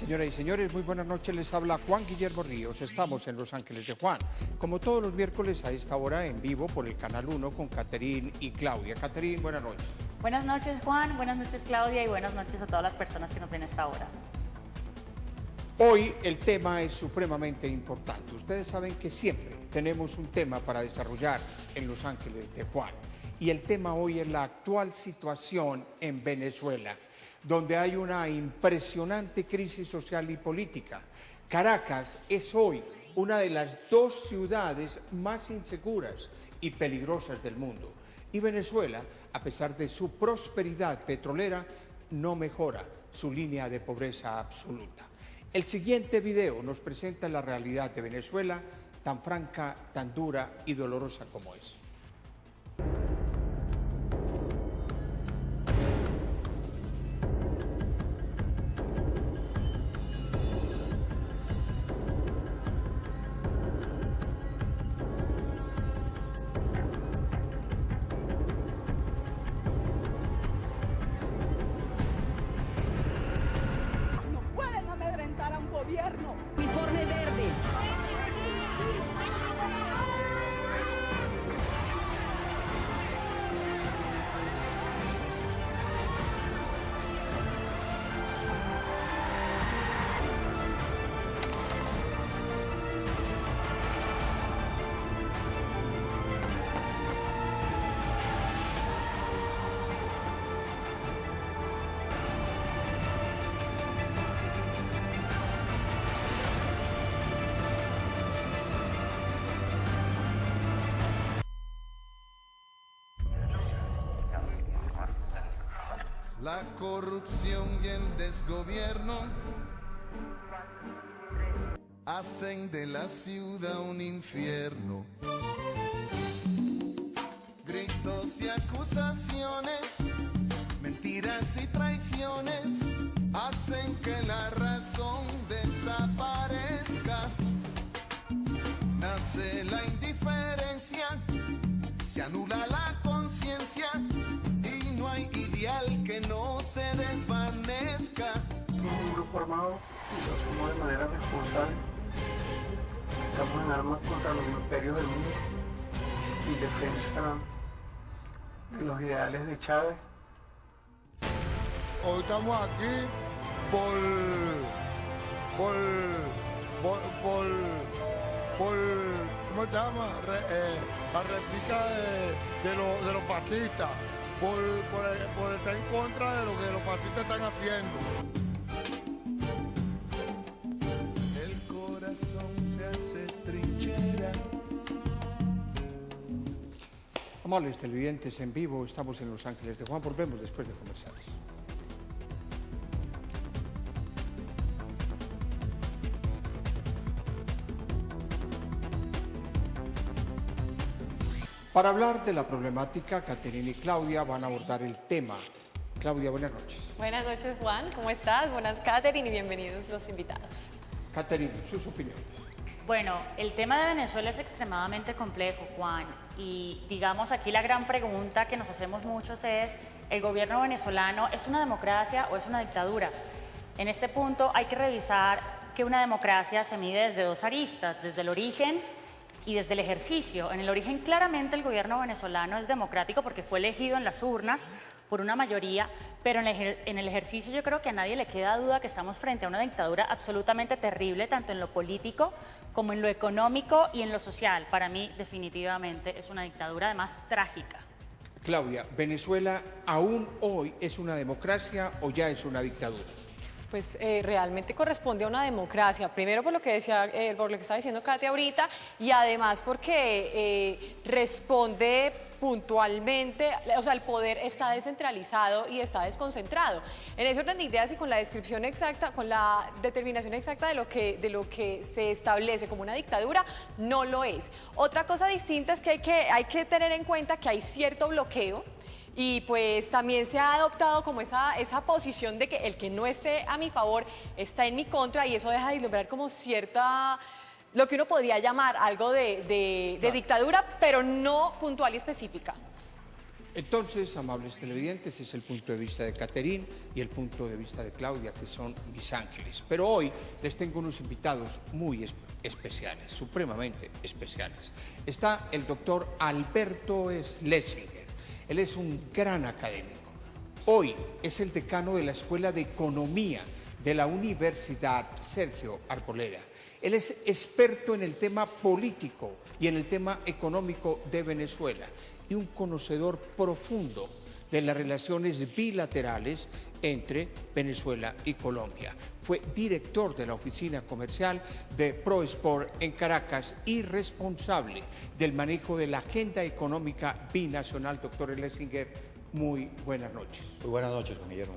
Señoras y señores, muy buenas noches. Les habla Juan Guillermo Ríos. Estamos en Los Ángeles de Juan, como todos los miércoles a esta hora en vivo por el Canal 1 con Caterín y Claudia. Caterín, buenas noches. Buenas noches, Juan. Buenas noches, Claudia. Y buenas noches a todas las personas que nos ven a esta hora. Hoy el tema es supremamente importante. Ustedes saben que siempre tenemos un tema para desarrollar en Los Ángeles de Juan. Y el tema hoy es la actual situación en Venezuela, donde hay una impresionante crisis social y política. Caracas es hoy una de las dos ciudades más inseguras y peligrosas del mundo. Y Venezuela, a pesar de su prosperidad petrolera, no mejora su línea de pobreza absoluta. El siguiente video nos presenta la realidad de Venezuela, tan franca, tan dura y dolorosa como es. Gobierno. Uniforme verde. La corrupción y el desgobierno hacen de la ciudad un infierno. Gritos y acusaciones, mentiras y traiciones hacen que la razón desaparezca. Nace la indiferencia, se anula la conciencia y no hay ideal que no se desvanezca. Un grupo armado y lo asumo de manera responsable. Estamos en armas contra los imperios del mundo y defensa de los ideales de Chávez. Hoy estamos aquí por ¿cómo se llama? La réplica de los fascistas, por estar en contra de lo que los fascistas están haciendo. El corazón se hace trinchera. Amables televidentes en vivo, estamos en Los Ángeles de Juan. Volvemos después de comerciales. Para hablar de la problemática, Caterina y Claudia van a abordar el tema. Claudia, buenas noches. Buenas noches, Juan. ¿Cómo estás? Buenas, Caterina, y bienvenidos los invitados. Caterina, sus opiniones. Bueno, el tema de Venezuela es extremadamente complejo, Juan. Y digamos aquí la gran pregunta que nos hacemos muchos es, ¿el gobierno venezolano es una democracia o es una dictadura? En este punto hay que revisar que una democracia se mide desde dos aristas, desde el origen y desde el ejercicio. En el origen claramente el gobierno venezolano es democrático porque fue elegido en las urnas por una mayoría, pero en el ejercicio yo creo que a nadie le queda duda que estamos frente a una dictadura absolutamente terrible, tanto en lo político como en lo económico y en lo social. Para mí definitivamente es una dictadura además trágica. Claudia, ¿Venezuela aún hoy es una democracia o ya es una dictadura? Pues realmente corresponde a una democracia, primero por lo que decía, por lo que estaba diciendo Katia ahorita, y además porque responde puntualmente, o sea, el poder está descentralizado y está desconcentrado. En ese orden de ideas y con la descripción exacta, con la determinación exacta de lo que se establece como una dictadura, no lo es. Otra cosa distinta es que hay que tener en cuenta que hay cierto bloqueo. Y pues también se ha adoptado como esa posición de que el que no esté a mi favor está en mi contra, y eso deja de vislumbrar como cierta, lo que uno podría llamar algo de dictadura, pero no puntual y específica. Entonces, amables televidentes, es el punto de vista de Caterín y el punto de vista de Claudia, que son mis ángeles. Pero hoy les tengo unos invitados muy especiales, supremamente especiales. Está el doctor Alberto Schlesinger. Él es un gran académico. Hoy es el decano de la Escuela de Economía de la Universidad Sergio Arboleda. Él es experto en el tema político y en el tema económico de Venezuela y un conocedor profundo de las relaciones bilaterales entre Venezuela y Colombia. Fue director de la oficina comercial de ProExport en Caracas y responsable del manejo de la agenda económica binacional. Doctor Schlesinger, muy buenas noches. Muy buenas noches, don Guillermo.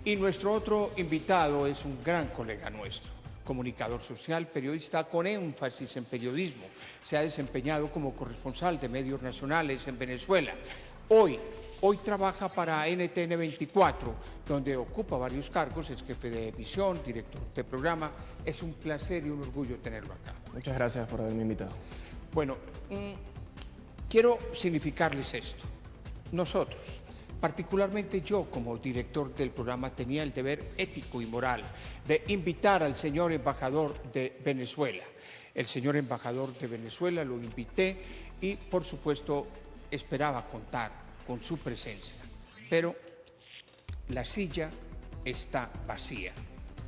Y nuestro otro invitado es un gran colega nuestro, comunicador social, periodista con énfasis en periodismo. Se ha desempeñado como corresponsal de medios nacionales en Venezuela. Hoy trabaja para NTN 24, donde ocupa varios cargos, es jefe de emisión, director de programa. Es un placer y un orgullo tenerlo acá. Muchas gracias por haberme invitado. Bueno, quiero significarles esto. Nosotros, particularmente yo como director del programa, tenía el deber ético y moral de invitar al señor embajador de Venezuela. El señor embajador de Venezuela lo invité y, por supuesto, esperaba contar con su presencia. Pero la silla está vacía.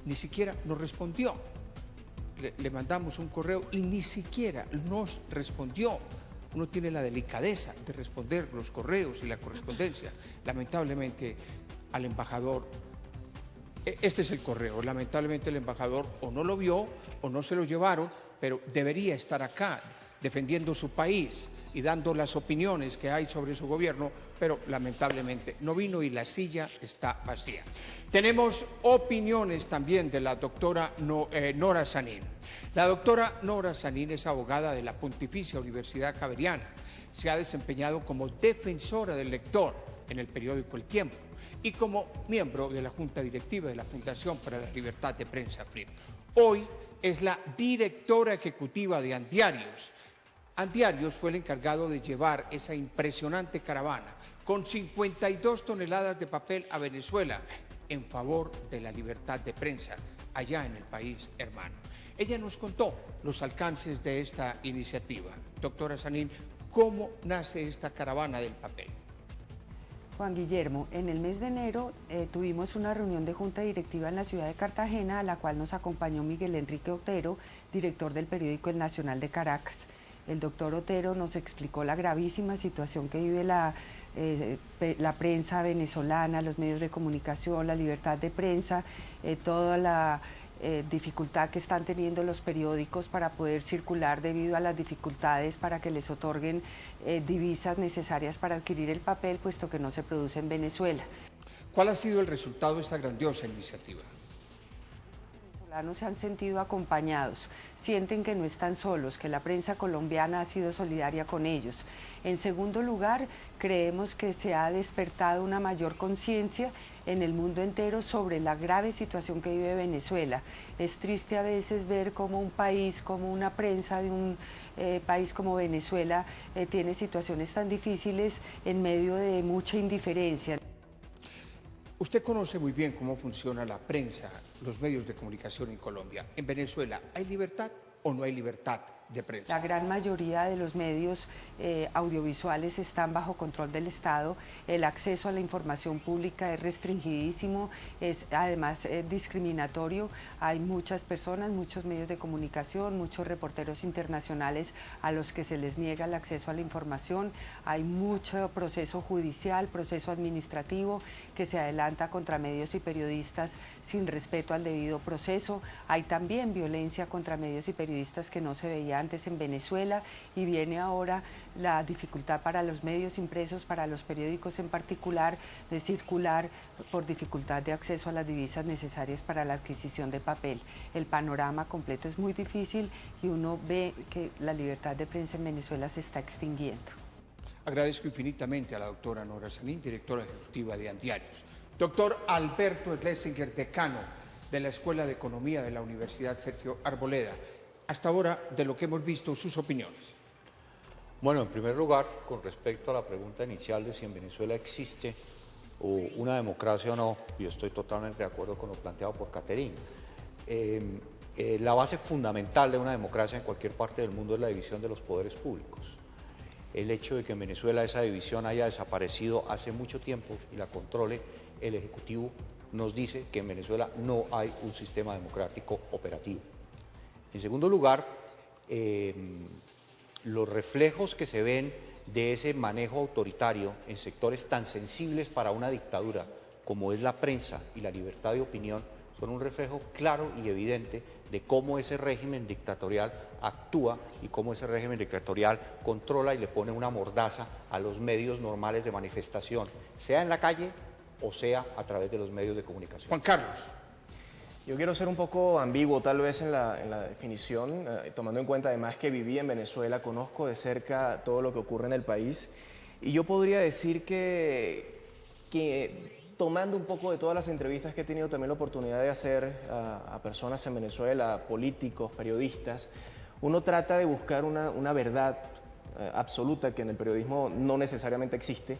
Ni siquiera nos respondió. Le mandamos un correo y ni siquiera nos respondió. Uno tiene la delicadeza de responder los correos y la correspondencia. Lamentablemente al embajador, este es el correo, lamentablemente el embajador o no lo vio o no se lo llevaron, pero debería estar acá defendiendo su país y dando las opiniones que hay sobre su gobierno, pero lamentablemente no vino y la silla está vacía. Tenemos opiniones también de la doctora Nora Sanín. La doctora Nora Sanín es abogada de la Pontificia Universidad Javeriana. Se ha desempeñado como defensora del lector en el periódico El Tiempo y como miembro de la Junta Directiva de la Fundación para la Libertad de Prensa FLIP. Hoy es la directora ejecutiva de Andiarios. Andiarios fue el encargado de llevar esa impresionante caravana con 52 toneladas de papel a Venezuela en favor de la libertad de prensa allá en el país hermano. Ella nos contó los alcances de esta iniciativa. Doctora Sanín, ¿cómo nace esta caravana del papel? Juan Guillermo, en el mes de enero tuvimos una reunión de junta directiva en la ciudad de Cartagena, a la cual nos acompañó Miguel Enrique Otero, director del periódico El Nacional de Caracas. El doctor Otero nos explicó la gravísima situación que vive la prensa venezolana, los medios de comunicación, la libertad de prensa, toda la dificultad que están teniendo los periódicos para poder circular debido a las dificultades para que les otorguen divisas necesarias para adquirir el papel, puesto que no se produce en Venezuela. ¿Cuál ha sido el resultado de esta grandiosa iniciativa? Los venezolanos se han sentido acompañados, sienten que no están solos, que la prensa colombiana ha sido solidaria con ellos. En segundo lugar, creemos que se ha despertado una mayor conciencia en el mundo entero sobre la grave situación que vive Venezuela. Es triste a veces ver cómo un país, como una prensa de un país como Venezuela tiene situaciones tan difíciles en medio de mucha indiferencia. Usted conoce muy bien cómo funciona la prensa, los medios de comunicación en Colombia. En Venezuela, ¿hay libertad o no hay libertad de prensa? La gran mayoría de los medios audiovisuales están bajo control del Estado. El acceso a la información pública es restringidísimo, es además discriminatorio. Hay muchas personas, muchos medios de comunicación, muchos reporteros internacionales a los que se les niega el acceso a la información. Hay mucho proceso judicial, proceso administrativo que se adelanta contra medios y periodistas sin respeto al debido proceso. Hay también violencia contra medios y periodistas que no se veía antes en Venezuela, y viene ahora la dificultad para los medios impresos, para los periódicos en particular, de circular por dificultad de acceso a las divisas necesarias para la adquisición de papel. El panorama completo es muy difícil y uno ve que la libertad de prensa en Venezuela se está extinguiendo. Agradezco infinitamente a la doctora Nora Sanín, directora ejecutiva de Andiarios. Doctor Alberto Schlesinger, decano de la Escuela de Economía de la Universidad Sergio Arboleda. Hasta ahora, de lo que hemos visto, sus opiniones. Bueno, en primer lugar, con respecto a la pregunta inicial de si en Venezuela existe una democracia o no, yo estoy totalmente de acuerdo con lo planteado por Catherine. La base fundamental de una democracia en cualquier parte del mundo es la división de los poderes públicos. El hecho de que en Venezuela esa división haya desaparecido hace mucho tiempo y la controle el Ejecutivo nos dice que en Venezuela no hay un sistema democrático operativo. En segundo lugar, los reflejos que se ven de ese manejo autoritario en sectores tan sensibles para una dictadura como es la prensa y la libertad de opinión son un reflejo claro y evidente de cómo ese régimen dictatorial actúa y cómo ese régimen dictatorial controla y le pone una mordaza a los medios normales de manifestación, sea en la calle o sea a través de los medios de comunicación. Juan Carlos. Yo quiero ser un poco ambiguo tal vez en la definición, tomando en cuenta además que viví en Venezuela, conozco de cerca todo lo que ocurre en el país y yo podría decir que tomando un poco de todas las entrevistas que he tenido también la oportunidad de hacer a personas en Venezuela, políticos, periodistas, uno trata de buscar una verdad absoluta que en el periodismo no necesariamente existe,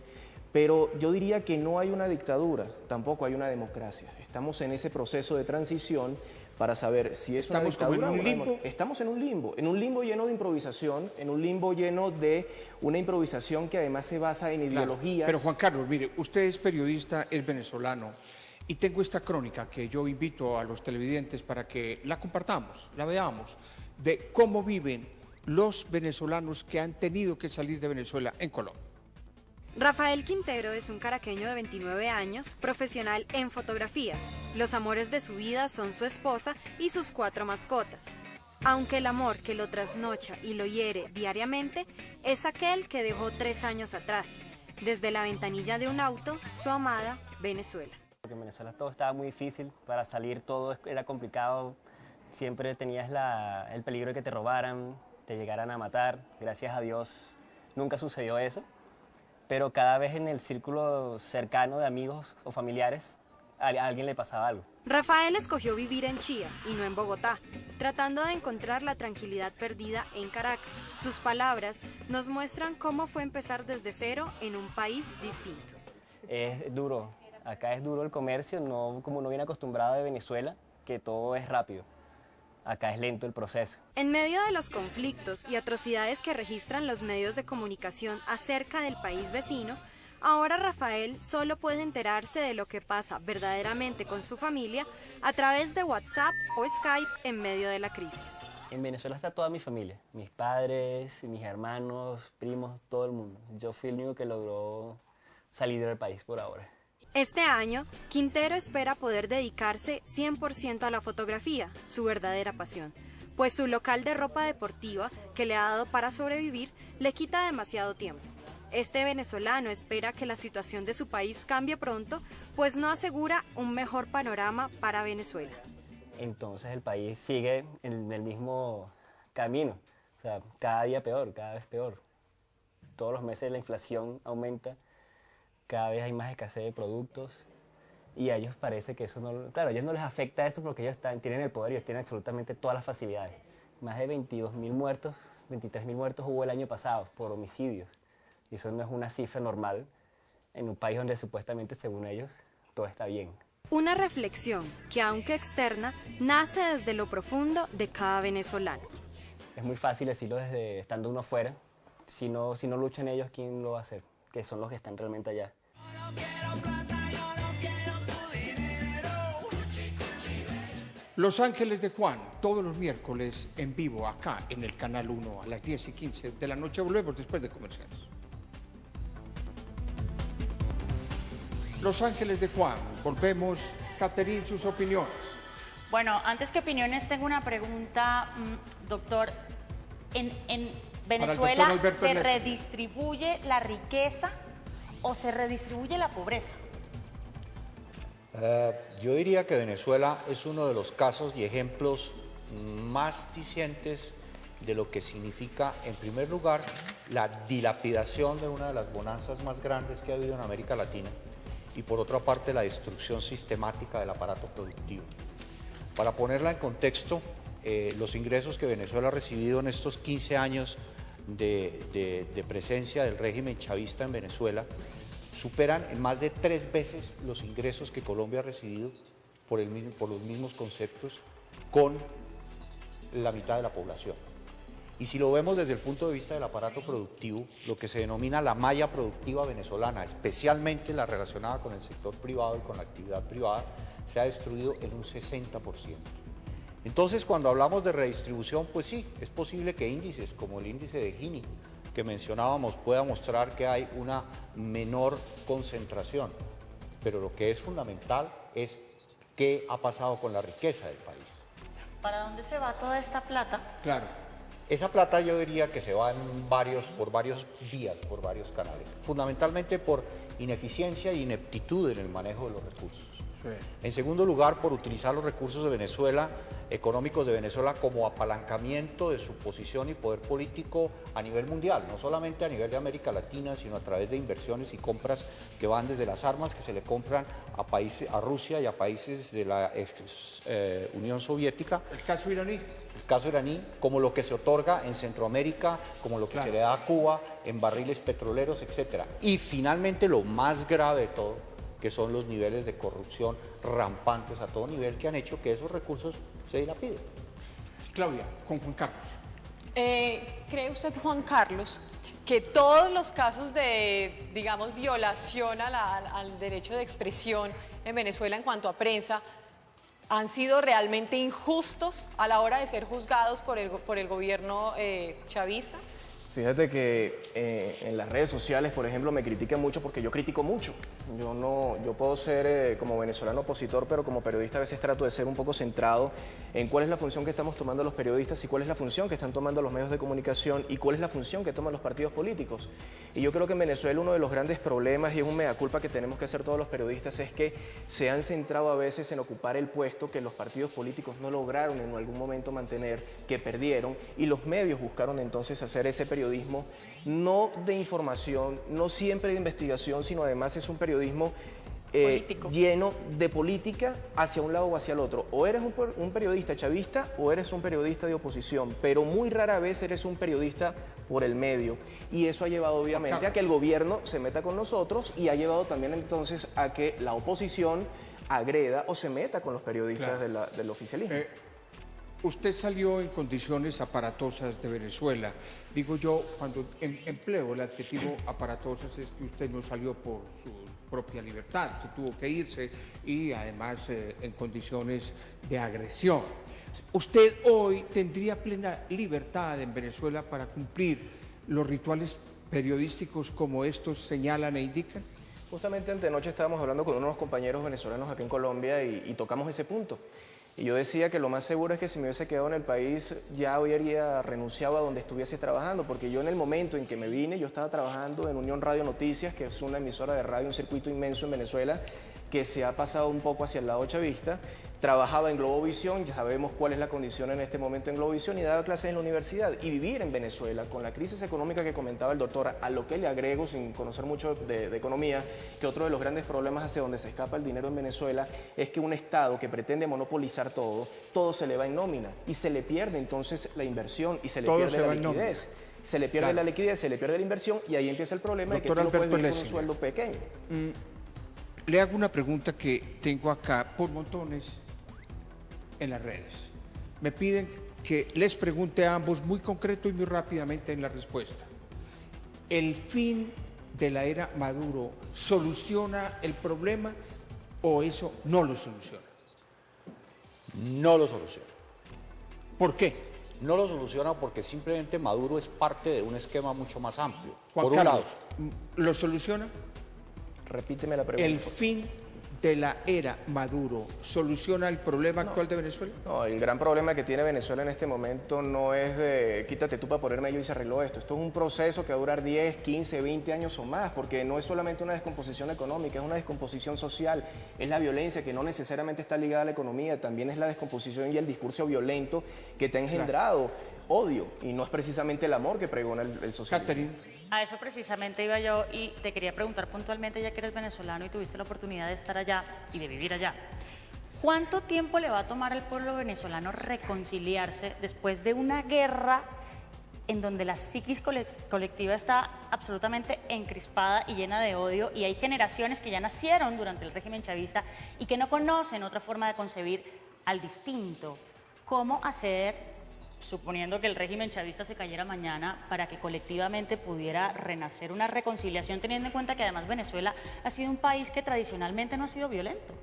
pero yo diría que no hay una dictadura, tampoco hay una democracia. Estamos en ese proceso de transición para saber si es una dictadura o una democracia. Estamos en un limbo lleno de improvisación, en un limbo lleno de una improvisación que además se basa en ideologías. Pero Juan Carlos, mire, usted es periodista, es venezolano, y tengo esta crónica que yo invito a los televidentes para que la compartamos, la veamos, de cómo viven los venezolanos que han tenido que salir de Venezuela en Colombia. Rafael Quintero es un caraqueño de 29 años, profesional en fotografía. Los amores de su vida son su esposa y sus 4 mascotas. Aunque el amor que lo trasnocha y lo hiere diariamente es aquel que dejó 3 años atrás, desde la ventanilla de un auto, su amada Venezuela. Porque en Venezuela todo estaba muy difícil, para salir todo era complicado, siempre tenías el peligro de que te robaran, te llegaran a matar. Gracias a Dios nunca sucedió eso. Pero cada vez en el círculo cercano de amigos o familiares a alguien le pasaba algo. Rafael escogió vivir en Chía y no en Bogotá, tratando de encontrar la tranquilidad perdida en Caracas. Sus palabras nos muestran cómo fue empezar desde cero en un país distinto. Es duro, acá es duro el comercio, como no viene acostumbrado de Venezuela, que todo es rápido. Acá es lento el proceso. En medio de los conflictos y atrocidades que registran los medios de comunicación acerca del país vecino, ahora Rafael solo puede enterarse de lo que pasa verdaderamente con su familia a través de WhatsApp o Skype en medio de la crisis. En Venezuela está toda mi familia, mis padres, mis hermanos, primos, todo el mundo. Yo fui el único que logró salir del país por ahora. Este año, Quintero espera poder dedicarse 100% a la fotografía, su verdadera pasión, pues su local de ropa deportiva, que le ha dado para sobrevivir, le quita demasiado tiempo. Este venezolano espera que la situación de su país cambie pronto, pues no asegura un mejor panorama para Venezuela. Entonces el país sigue en el mismo camino, o sea, cada día peor, cada vez peor. Todos los meses la inflación aumenta. Cada vez hay más escasez de productos y a ellos parece que eso no... Claro, a ellos no les afecta esto porque ellos tienen el poder, ellos tienen absolutamente todas las facilidades. Más de 22.000 muertos, 23.000 muertos hubo el año pasado por homicidios. Y eso no es una cifra normal en un país donde supuestamente, según ellos, todo está bien. Una reflexión que, aunque externa, nace desde lo profundo de cada venezolano. Es muy fácil decirlo desde estando uno afuera. Si no luchan ellos, ¿quién lo va a hacer? Que son los que están realmente allá. Los Ángeles de Juan, todos los miércoles en vivo acá en el Canal 1 a las 10:15 de la noche. Volvemos después de comerciales. Los Ángeles de Juan, volvemos. Catherine, sus opiniones. Bueno, antes que opiniones, tengo una pregunta, doctor. En Venezuela, ¿se redistribuye la riqueza o se redistribuye la pobreza? Yo diría que Venezuela es uno de los casos y ejemplos más dicientes de lo que significa, en primer lugar, la dilapidación de una de las bonanzas más grandes que ha habido en América Latina y, por otra parte, la destrucción sistemática del aparato productivo. Para ponerla en contexto, los ingresos que Venezuela ha recibido en estos 15 años de presencia del régimen chavista en Venezuela superan en más de 3 veces los ingresos que Colombia ha recibido por los mismos conceptos con la mitad de la población. Y si lo vemos desde el punto de vista del aparato productivo, lo que se denomina la malla productiva venezolana, especialmente la relacionada con el sector privado y con la actividad privada, se ha destruido en un 60%. Entonces, cuando hablamos de redistribución, pues sí, es posible que índices como el índice de Gini que mencionábamos pueda mostrar que hay una menor concentración, pero lo que es fundamental es qué ha pasado con la riqueza del país. ¿Para dónde se va toda esta plata? Claro. Esa plata yo diría que se va por varios vías, por varios canales, fundamentalmente por ineficiencia y ineptitud en el manejo de los recursos. Sí. En segundo lugar, por utilizar los recursos de Venezuela, económicos de Venezuela, como apalancamiento de su posición y poder político a nivel mundial, no solamente a nivel de América Latina, sino a través de inversiones y compras que van desde las armas que se le compran a Rusia y a países de la Unión Soviética. ¿El caso iraní? El caso iraní, como lo que se otorga en Centroamérica, como lo que se le da a Cuba en barriles petroleros, etc. Y finalmente lo más grave de todo, que son los niveles de corrupción rampantes a todo nivel que han hecho que esos recursos se dilapiden. Claudia, con Juan Carlos. ¿Cree usted, Juan Carlos, que todos los casos de, digamos, violación al derecho de expresión en Venezuela en cuanto a prensa han sido realmente injustos a la hora de ser juzgados por el gobierno chavista? Fíjate que en las redes sociales, por ejemplo, me critican mucho porque yo critico mucho. Yo puedo ser como venezolano opositor, pero como periodista a veces trato de ser un poco centrado en cuál es la función que estamos tomando los periodistas y cuál es la función que están tomando los medios de comunicación y cuál es la función que toman los partidos políticos. Y yo creo que en Venezuela uno de los grandes problemas, y es un mea culpa que tenemos que hacer todos los periodistas, es que se han centrado a veces en ocupar el puesto que los partidos políticos no lograron en algún momento mantener, que perdieron, y los medios buscaron entonces hacer ese periodismo no de información, no siempre de investigación, sino además es un periodismo lleno de política hacia un lado o hacia el otro. O eres un periodista chavista o eres un periodista de oposición, pero muy rara vez eres un periodista por el medio. Y eso ha llevado obviamente a que el gobierno se meta con nosotros y ha llevado también entonces a que la oposición agreda o se meta con los periodistas del oficialismo. Usted salió en condiciones aparatosas de Venezuela. Digo yo, cuando empleo el adjetivo aparatosas es que usted no salió por su propia libertad, que tuvo que irse y además en condiciones de agresión. ¿Usted hoy tendría plena libertad en Venezuela para cumplir los rituales periodísticos como estos señalan e indican? Justamente antenoche estábamos hablando con unos compañeros venezolanos aquí en Colombia y tocamos ese punto. Y yo decía que lo más seguro es que si me hubiese quedado en el país ya habría renunciado a donde estuviese trabajando, porque yo en el momento en que me vine, yo estaba trabajando en Unión Radio Noticias, que es una emisora de radio, un circuito inmenso en Venezuela, que se ha pasado un poco hacia el lado chavista. Trabajaba en Globovisión, ya sabemos cuál es la condición en este momento en Globovisión, y daba clases en la universidad. Y vivir en Venezuela, con la crisis económica que comentaba el doctor, a lo que le agrego, sin conocer mucho de economía, que otro de los grandes problemas hacia donde se escapa el dinero en Venezuela es que un Estado que pretende monopolizar todo se le va en nómina y se le pierde entonces la inversión y se le pierde la liquidez. Se le pierde la liquidez, se le pierde la inversión y ahí empieza el problema de que tú no puedes vivir con un sueldo pequeño. Le hago una pregunta que tengo acá por montones en las redes. Me piden que les pregunte a ambos muy concreto y muy rápidamente en la respuesta. ¿El fin de la era Maduro soluciona el problema o eso no lo soluciona? No lo soluciona. ¿Por qué? No lo soluciona porque simplemente Maduro es parte de un esquema mucho más amplio. Juan Carlos, ¿lo soluciona? Repíteme la pregunta. ¿El fin de la era Maduro soluciona el problema actual de Venezuela? No, el gran problema que tiene Venezuela en este momento no es de quítate tú para ponerme yo y se arregló esto. Esto es un proceso que va a durar 10, 15, 20 años o más, porque no es solamente una descomposición económica, es una descomposición social, es la violencia que no necesariamente está ligada a la economía, también es la descomposición y el discurso violento que te ha engendrado odio, y no es precisamente el amor que pregona el socialismo. A eso precisamente iba yo y te quería preguntar puntualmente, ya que eres venezolano y tuviste la oportunidad de estar allá y de vivir allá. ¿Cuánto tiempo le va a tomar al pueblo venezolano reconciliarse después de una guerra en donde la psiquis colectiva está absolutamente encrispada y llena de odio, y hay generaciones que ya nacieron durante el régimen chavista y que no conocen otra forma de concebir al distinto. ¿Cómo hacer, suponiendo que el régimen chavista se cayera mañana, para que colectivamente pudiera renacer una reconciliación, teniendo en cuenta que además Venezuela ha sido un país que tradicionalmente no ha sido violento?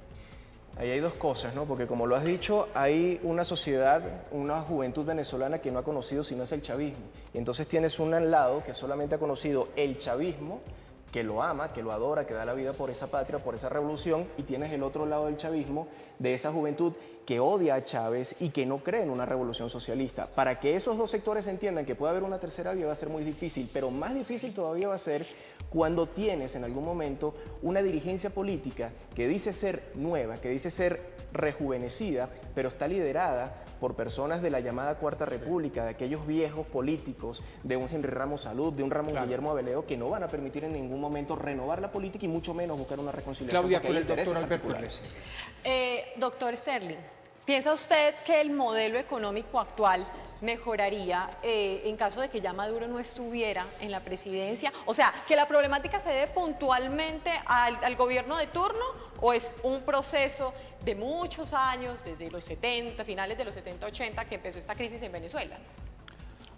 Ahí hay dos cosas, ¿no? Porque como lo has dicho, hay una sociedad, una juventud venezolana que no ha conocido sino es el chavismo. Y entonces tienes un lado que solamente ha conocido el chavismo, que lo ama, que lo adora, que da la vida por esa patria, por esa revolución, y tienes el otro lado del chavismo, de esa juventud que odia a Chávez y que no cree en una revolución socialista. Para que esos dos sectores entiendan que puede haber una tercera vía va a ser muy difícil, pero más difícil todavía va a ser cuando tienes en algún momento una dirigencia política que dice ser nueva, que dice ser rejuvenecida, pero está liderada por personas de la llamada Cuarta República, de aquellos viejos políticos, de un Henry Ramos Salud, de un Ramón Guillermo Abeleo, que no van a permitir en ningún momento renovar la política y mucho menos buscar una reconciliación. Claudia, con el doctor Alberto Iglesias. Doctor Sterling, ¿piensa usted que el modelo económico actual mejoraría en caso de que ya Maduro no estuviera en la presidencia? O sea, ¿que la problemática se debe puntualmente al gobierno de turno o es un proceso de muchos años, desde los 70, finales de los 70, 80, que empezó esta crisis en Venezuela?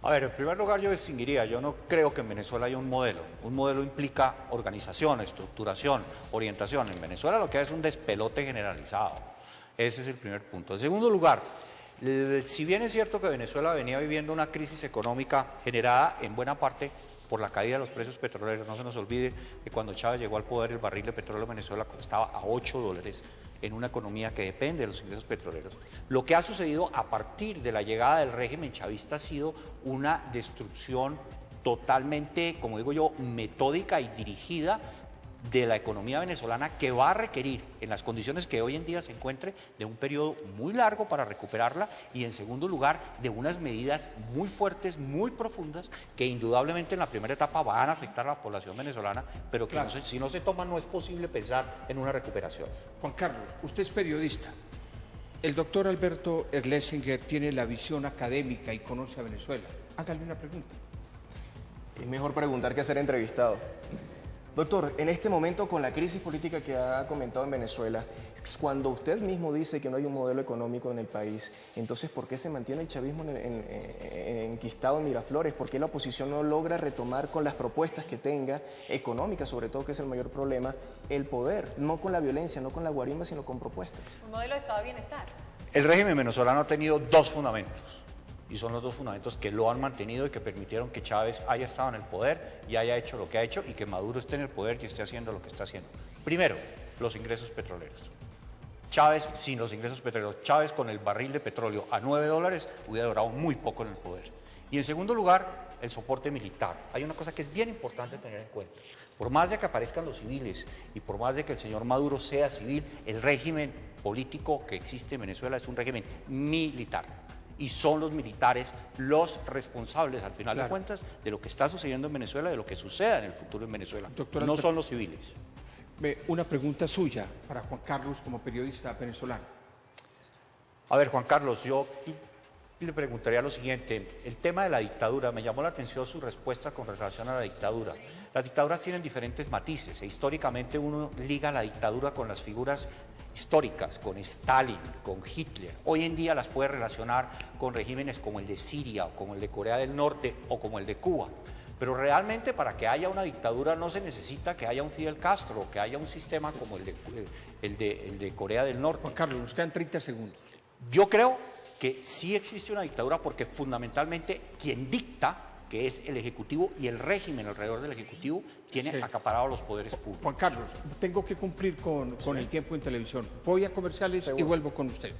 A ver, en primer lugar yo distinguiría, yo no creo que en Venezuela haya un modelo. Un modelo implica organización, estructuración, orientación. En Venezuela lo que hay es un despelote generalizado. Ese es el primer punto. En segundo lugar, si bien es cierto que Venezuela venía viviendo una crisis económica generada en buena parte por la caída de los precios petroleros, no se nos olvide que cuando Chávez llegó al poder el barril de petróleo en Venezuela estaba a $8 en una economía que depende de los ingresos petroleros. Lo que ha sucedido a partir de la llegada del régimen chavista ha sido una destrucción totalmente, como digo yo, metódica y dirigida de la economía venezolana, que va a requerir, en las condiciones que hoy en día se encuentre, de un periodo muy largo para recuperarla, y en segundo lugar, de unas medidas muy fuertes, muy profundas, que indudablemente en la primera etapa van a afectar a la población venezolana, pero que si no se toman no es posible pensar en una recuperación. Juan Carlos, usted es periodista. El doctor Alberto Schlesinger tiene la visión académica y conoce a Venezuela. Hágale una pregunta. Es mejor preguntar que ser entrevistado. Doctor, en este momento con la crisis política que ha comentado en Venezuela, cuando usted mismo dice que no hay un modelo económico en el país, entonces ¿por qué se mantiene el chavismo enquistado en Miraflores? ¿Por qué la oposición no logra retomar con las propuestas que tenga, económicas sobre todo, que es el mayor problema, el poder? No con la violencia, no con la guarimba, sino con propuestas. Un modelo de estado de bienestar. El régimen venezolano ha tenido dos fundamentos. Y son los dos fundamentos que lo han mantenido y que permitieron que Chávez haya estado en el poder y haya hecho lo que ha hecho, y que Maduro esté en el poder y esté haciendo lo que está haciendo. Primero, los ingresos petroleros. Chávez sin los ingresos petroleros, Chávez con el barril de petróleo a $9 hubiera durado muy poco en el poder. Y en segundo lugar, el soporte militar. Hay una cosa que es bien importante tener en cuenta. Por más de que aparezcan los civiles y por más de que el señor Maduro sea civil, el régimen político que existe en Venezuela es un régimen militar. Y son los militares los responsables, al final de cuentas, de lo que está sucediendo en Venezuela, de lo que suceda en el futuro en Venezuela. Doctor, no son los civiles. Una pregunta suya para Juan Carlos como periodista venezolano. A ver, Juan Carlos, yo le preguntaría lo siguiente. El tema de la dictadura, me llamó la atención su respuesta con relación a la dictadura. Las dictaduras tienen diferentes matices e históricamente uno liga la dictadura con las figuras históricas, con Stalin, con Hitler. Hoy en día las puede relacionar con regímenes como el de Siria, o como el de Corea del Norte, o como el de Cuba. Pero realmente para que haya una dictadura no se necesita que haya un Fidel Castro, o que haya un sistema como el de Corea del Norte. Juan Carlos, nos quedan 30 segundos. Yo creo que sí existe una dictadura porque fundamentalmente quien dicta, que es el Ejecutivo, y el régimen alrededor del Ejecutivo tiene acaparados los poderes públicos. Juan Carlos, tengo que cumplir con el tiempo en televisión. Voy a comerciales y vuelvo con usted.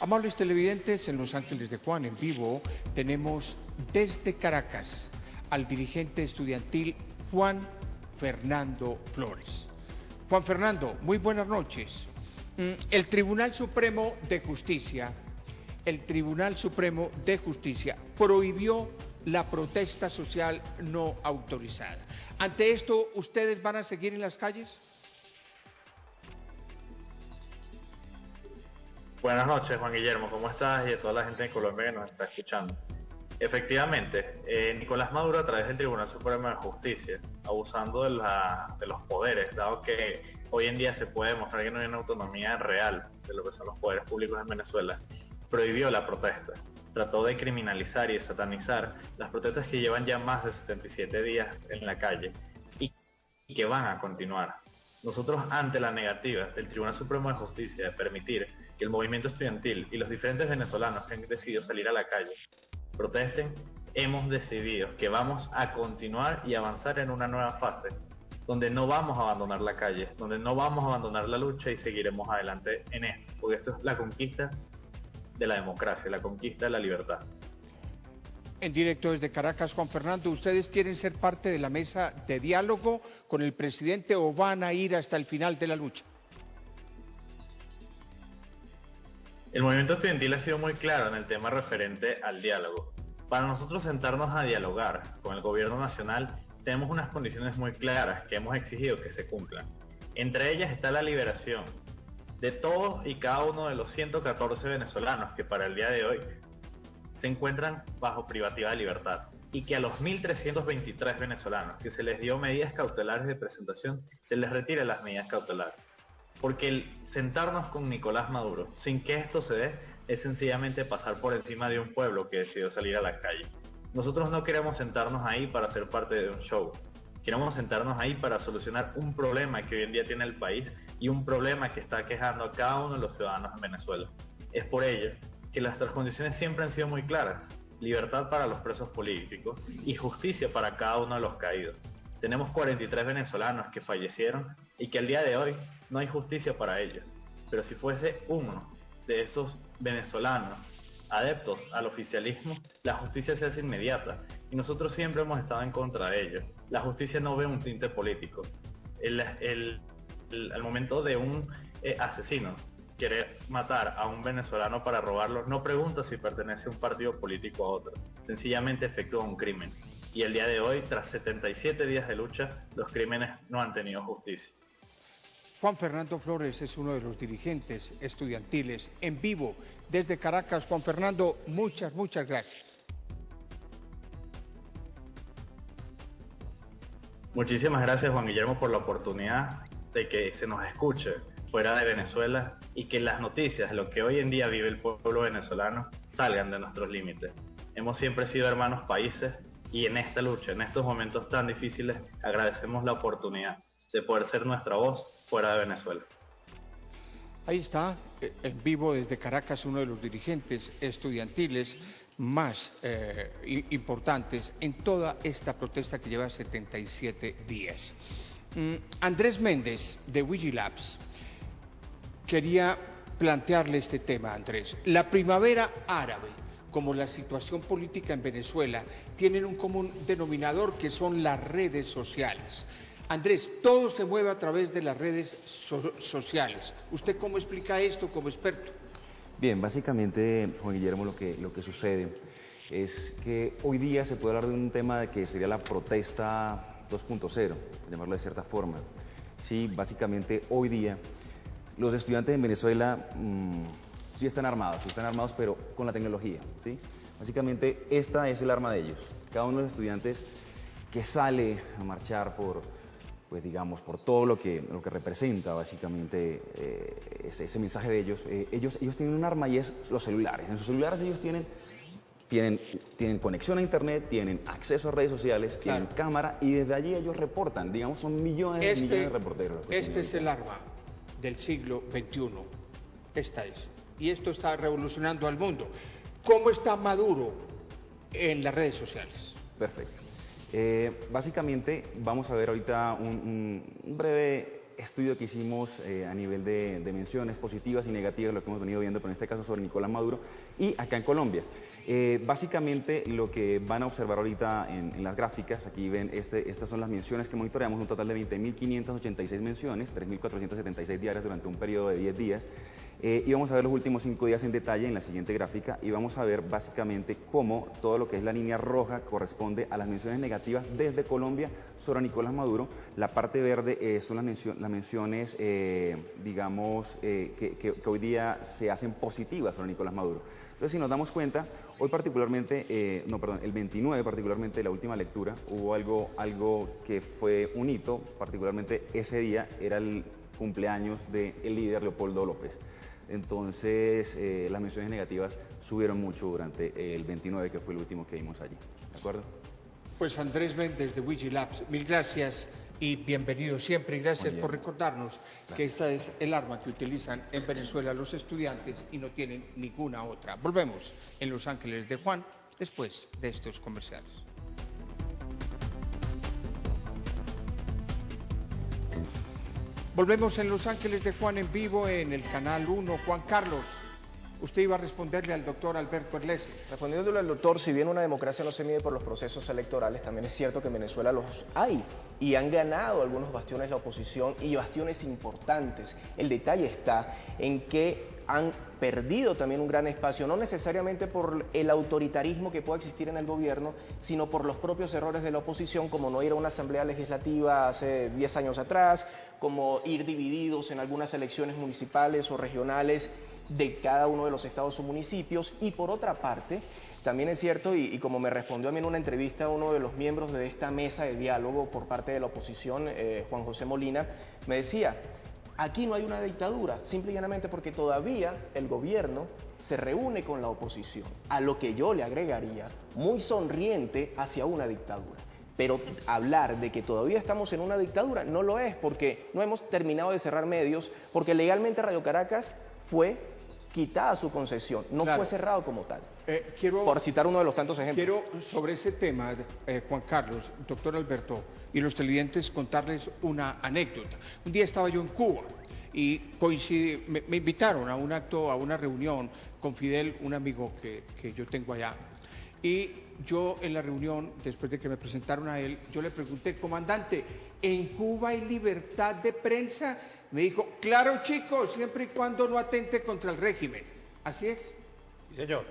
Amables televidentes, en Los Ángeles de Juan, en vivo, tenemos desde Caracas al dirigente estudiantil Juan Fernando Flores. Juan Fernando, muy buenas noches. El Tribunal Supremo de Justicia prohibió la protesta social no autorizada. Ante esto, ¿ustedes van a seguir en las calles? Buenas noches, Juan Guillermo, ¿cómo estás? Y a toda la gente de Colombia que nos está escuchando. Efectivamente, Nicolás Maduro, a través del Tribunal Supremo de Justicia, abusando de los poderes, dado que hoy en día se puede demostrar que no hay una autonomía real de lo que son los poderes públicos en Venezuela, prohibió la protesta. Trató de criminalizar y de satanizar las protestas que llevan ya más de 77 días en la calle y que van a continuar. Nosotros, ante la negativa del Tribunal Supremo de Justicia de permitir que el movimiento estudiantil y los diferentes venezolanos que han decidido salir a la calle protesten, hemos decidido que vamos a continuar y avanzar en una nueva fase, donde no vamos a abandonar la calle, donde no vamos a abandonar la lucha y seguiremos adelante en esto, porque esto es la conquista de la democracia, la conquista de la libertad. En directo desde Caracas, Juan Fernando, ¿ustedes quieren ser parte de la mesa de diálogo con el presidente o van a ir hasta el final de la lucha? El movimiento estudiantil ha sido muy claro en el tema referente al diálogo. Para nosotros sentarnos a dialogar con el gobierno nacional, tenemos unas condiciones muy claras que hemos exigido que se cumplan. Entre ellas está la liberación de todos y cada uno de los 114 venezolanos que para el día de hoy se encuentran bajo privativa de libertad, y que a los 1.323 venezolanos que se les dio medidas cautelares de presentación se les retire las medidas cautelares. Porque el sentarnos con Nicolás Maduro sin que esto se dé es sencillamente pasar por encima de un pueblo que decidió salir a la calle. Nosotros no queremos sentarnos ahí para ser parte de un show. Queremos sentarnos ahí para solucionar un problema que hoy en día tiene el país y un problema que está quejando a cada uno de los ciudadanos en Venezuela. Es por ello que nuestras condiciones siempre han sido muy claras: libertad para los presos políticos y justicia para cada uno de los caídos. Tenemos 43 venezolanos que fallecieron y que al día de hoy no hay justicia para ellos. Pero si fuese uno de esos venezolanos adeptos al oficialismo, la justicia se hace inmediata. Y nosotros siempre hemos estado en contra de ello. La justicia no ve un tinte político. Al momento de un asesino quiere matar a un venezolano para robarlo, no pregunta si pertenece a un partido político o a otro. Sencillamente efectúa un crimen. Y el día de hoy, tras 77 días de lucha, los crímenes no han tenido justicia. Juan Fernando Flores es uno de los dirigentes estudiantiles en vivo desde Caracas. Juan Fernando, muchas gracias. Muchísimas gracias, Juan Guillermo, por la oportunidad de que se nos escuche fuera de Venezuela y que las noticias de lo que hoy en día vive el pueblo venezolano salgan de nuestros límites. Hemos siempre sido hermanos países y en esta lucha, en estos momentos tan difíciles, agradecemos la oportunidad de poder ser nuestra voz fuera de Venezuela. Ahí está, en vivo desde Caracas, uno de los dirigentes estudiantiles más importantes en toda esta protesta que lleva 77 días. Andrés Méndez, de Vigilabs, quería plantearle este tema, Andrés. La primavera árabe, como la situación política en Venezuela, tienen un común denominador que son las redes sociales. Andrés, todo se mueve a través de las redes sociales. ¿Usted cómo explica esto como experto? Bien, básicamente, Juan Guillermo, lo que sucede es que hoy día se puede hablar de un tema de que sería la protesta 2.0, por llamarlo de cierta forma. Sí, básicamente hoy día los estudiantes en Venezuela sí están armados, pero con la tecnología, ¿sí? Básicamente esta es el arma de ellos. Cada uno de los estudiantes que sale a marchar por, pues digamos, por todo lo que representa básicamente ese mensaje de ellos, ellos tienen un arma y es los celulares. En sus celulares ellos tienen conexión a internet, tienen acceso a redes sociales, tienen cámara y desde allí ellos reportan, digamos, son millones de reporteros. Este es el arma del siglo XXI, esta es, y esto está revolucionando al mundo. ¿Cómo está Maduro en las redes sociales? Perfecto. Básicamente vamos a ver ahorita un breve estudio que hicimos a nivel de menciones positivas y negativas, lo que hemos venido viendo, pero en este caso sobre Nicolás Maduro y acá en Colombia. Básicamente lo que van a observar ahorita en las gráficas, aquí ven, estas son las menciones que monitoreamos, un total de 20.586 menciones, 3.476 diarias durante un periodo de 10 días. Y vamos a ver los últimos 5 días en detalle en la siguiente gráfica y vamos a ver básicamente cómo todo lo que es la línea roja corresponde a las menciones negativas desde Colombia sobre Nicolás Maduro. La parte verde son las menciones, digamos, que hoy día se hacen positivas sobre Nicolás Maduro. Entonces, si nos damos cuenta, hoy particularmente, el 29 particularmente, la última lectura, hubo algo que fue un hito, particularmente ese día era el cumpleaños del líder Leopoldo López. Entonces, las menciones negativas subieron mucho durante el 29, que fue el último que vimos allí. ¿De acuerdo? Pues Andrés Méndez de Wigilabs, mil gracias y bienvenido siempre. Y gracias por recordarnos que esta es el arma que utilizan en Venezuela los estudiantes y no tienen ninguna otra. Volvemos en Los Ángeles de Juan después de estos comerciales. Volvemos en Los Ángeles de Juan en vivo en el Canal 1. Juan Carlos, usted iba a responderle al doctor Alberto Erlesi. Respondiéndole al doctor, si bien una democracia no se mide por los procesos electorales, también es cierto que en Venezuela los hay y han ganado algunos bastiones la oposición y bastiones importantes. El detalle está en que han perdido también un gran espacio, no necesariamente por el autoritarismo que pueda existir en el gobierno, sino por los propios errores de la oposición, como no ir a una asamblea legislativa hace 10 años atrás, como ir divididos en algunas elecciones municipales o regionales de cada uno de los estados o municipios. Y por otra parte, también es cierto, y como me respondió a mí en una entrevista uno de los miembros de esta mesa de diálogo por parte de la oposición, Juan José Molina, me decía: aquí no hay una dictadura, simple y llanamente porque todavía el gobierno se reúne con la oposición, a lo que yo le agregaría muy sonriente hacia una dictadura. Pero hablar de que todavía estamos en una dictadura no lo es, porque no hemos terminado de cerrar medios, porque legalmente Radio Caracas fue quitada su concesión, no fue cerrado como tal. Por citar uno de los tantos ejemplos. Quiero sobre ese tema, Juan Carlos, doctor Alberto, y los televidentes contarles una anécdota. Un día estaba yo en Cuba y me invitaron a un acto, a una reunión con Fidel, un amigo que yo tengo allá. Y yo en la reunión, después de que me presentaron a él, yo le pregunté: comandante, ¿en Cuba hay libertad de prensa? Me dijo: claro, chico, siempre y cuando no atente contra el régimen. ¿Así es? Sí, señor.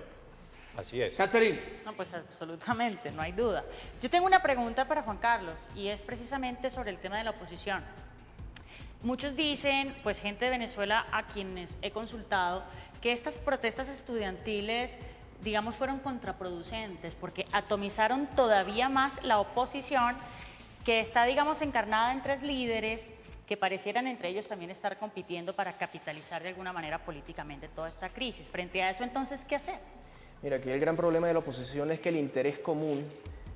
Así es. Catherine. No, pues absolutamente, no hay duda. Yo tengo una pregunta para Juan Carlos y es precisamente sobre el tema de la oposición. Muchos dicen, pues gente de Venezuela a quienes he consultado, que estas protestas estudiantiles, digamos, fueron contraproducentes porque atomizaron todavía más la oposición, que está, digamos, encarnada en 3 líderes que parecieran entre ellos también estar compitiendo para capitalizar de alguna manera políticamente toda esta crisis. Frente a eso, entonces, ¿qué hacer? Mira, aquí el gran problema de la oposición es que el interés común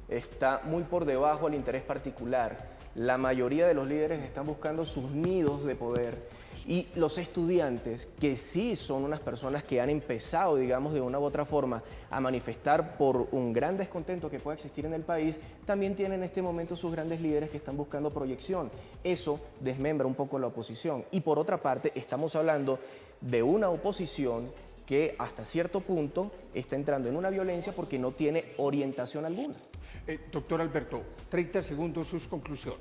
está muy por debajo del interés particular. La mayoría de los líderes están buscando sus nidos de poder y los estudiantes, que sí son unas personas que han empezado, digamos, de una u otra forma a manifestar por un gran descontento que pueda existir en el país, también tienen en este momento sus grandes líderes que están buscando proyección. Eso desmembra un poco la oposición. Y por otra parte, estamos hablando de una oposición que hasta cierto punto está entrando en una violencia porque no tiene orientación alguna. Doctor Alberto, 30 segundos, sus conclusiones.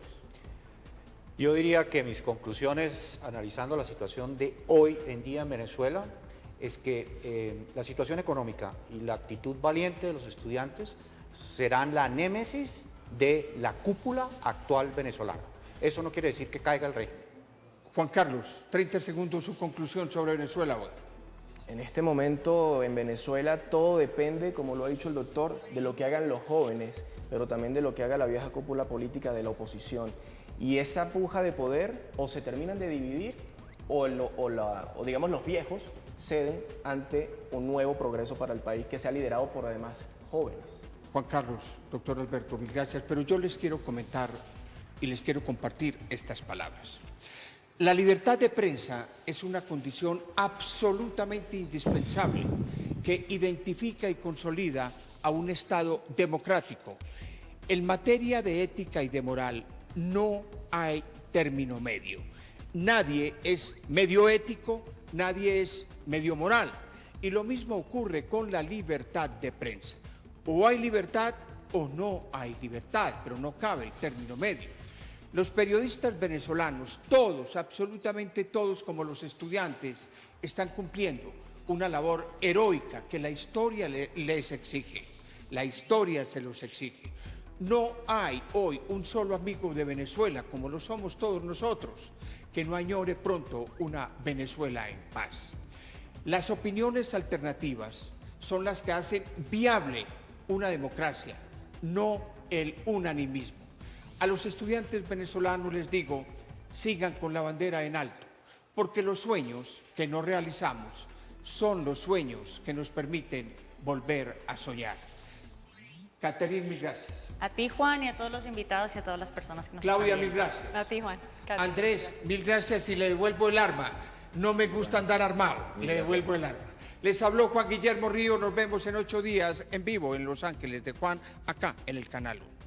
Yo diría que mis conclusiones, analizando la situación de hoy en día en Venezuela, es que la situación económica y la actitud valiente de los estudiantes serán la némesis de la cúpula actual venezolana. Eso no quiere decir que caiga el régimen. Juan Carlos, 30 segundos, su conclusión sobre Venezuela hoy. En este momento en Venezuela todo depende, como lo ha dicho el doctor, de lo que hagan los jóvenes, pero también de lo que haga la vieja cúpula política de la oposición. Y esa puja de poder o se terminan de dividir o digamos los viejos ceden ante un nuevo progreso para el país que sea liderado por además jóvenes. Juan Carlos, doctor Alberto, mil gracias, pero yo les quiero comentar y les quiero compartir estas palabras. La libertad de prensa es una condición absolutamente indispensable que identifica y consolida a un Estado democrático. En materia de ética y de moral no hay término medio. Nadie es medio ético, nadie es medio moral. Y lo mismo ocurre con la libertad de prensa. O hay libertad o no hay libertad, pero no cabe el término medio. Los periodistas venezolanos, todos, absolutamente todos, como los estudiantes, están cumpliendo una labor heroica que la historia les exige. La historia se los exige. No hay hoy un solo amigo de Venezuela, como lo somos todos nosotros, que no añore pronto una Venezuela en paz. Las opiniones alternativas son las que hacen viable una democracia, no el unanimismo. A los estudiantes venezolanos les digo, sigan con la bandera en alto, porque los sueños que no realizamos son los sueños que nos permiten volver a soñar. Caterine, mil gracias. A ti, Juan, y a todos los invitados y a todas las personas que nos Claudia, están mil viendo. gracias. A ti, Juan. Andrés, mil gracias y le devuelvo el arma. No me gusta andar armado, le devuelvo el arma. Les habló Juan Guillermo Río, nos vemos en 8 días en vivo en Los Ángeles de Juan, acá en el Canal 1.